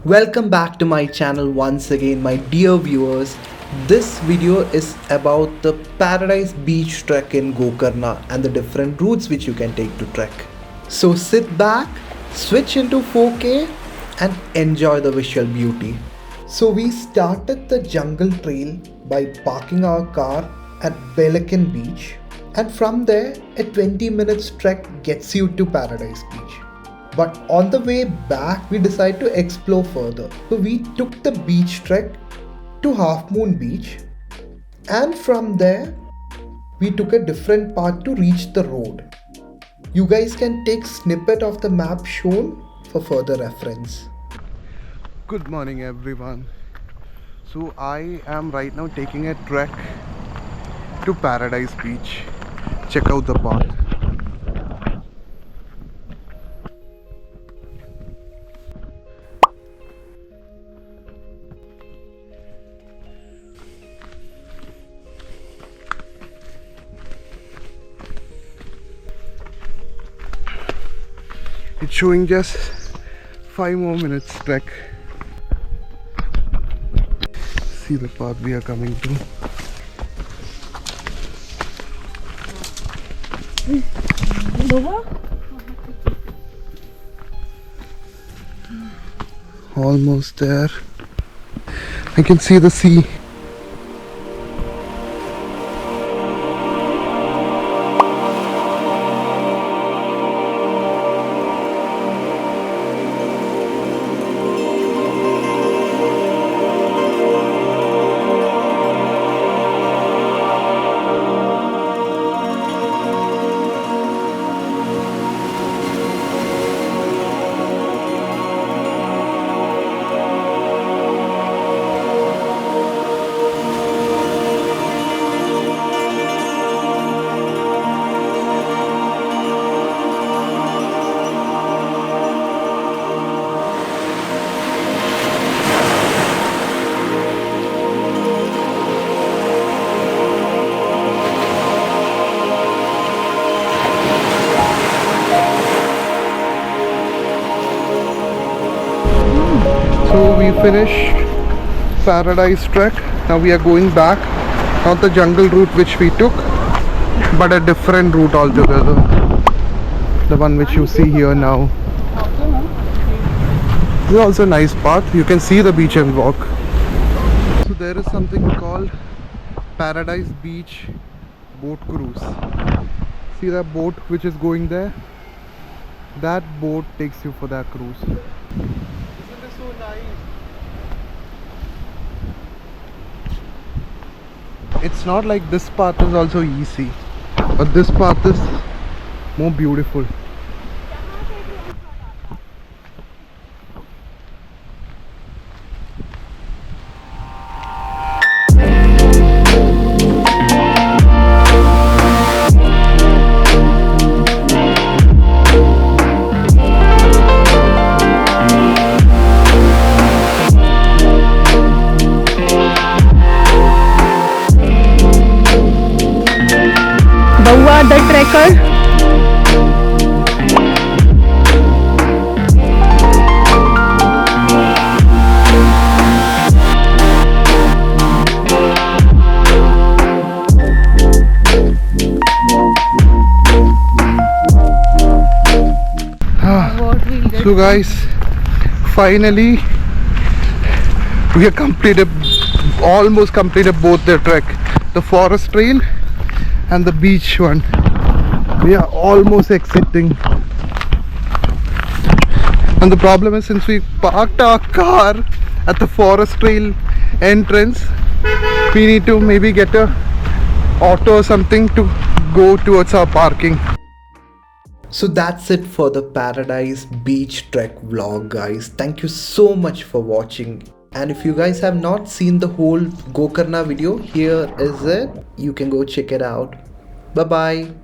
Welcome back to my channel once again, my dear viewers. This video is about the Paradise Beach Trek in Gokarna and the different routes which you can take to trek. So sit back, switch into 4K and enjoy the visual beauty. So we started the jungle trail by parking our car at Pelican Beach, and from there a 20 minutes trek gets you to Paradise Beach. But on the way back, we decided to explore further. So we took the beach trek to Half Moon Beach, and from there, we took a different path to reach the road. You guys can take snippet of the map shown for further reference. Good morning everyone. So I am right now taking a trek to Paradise Beach. Check out the path. It's showing just 5 more minutes trek. See the path we are coming to. Almost there. I can see the sea. So we finished Paradise Trek. Now we are going back. Not the jungle route which we took, but a different route altogether. The one which you see here now. This is also a nice path. You can see the beach and walk. So there is something called Paradise Beach boat cruise. See that boat which is going there? That boat takes you for that cruise. Isn't this so nice? It's not like this path is also easy, but this path is more beautiful. The trekker. So guys, finally we have almost completed both the trek, the forest trail and the beach one. We are almost exiting, and the problem is, since we parked our car at the forest trail entrance, we need to maybe get a auto or something to go towards our parking. So that's it for the Paradise Beach Trek vlog, guys. Thank you so much for watching. And if you guys have not seen the whole Gokarna video, here is it. You can go check it out. Bye bye.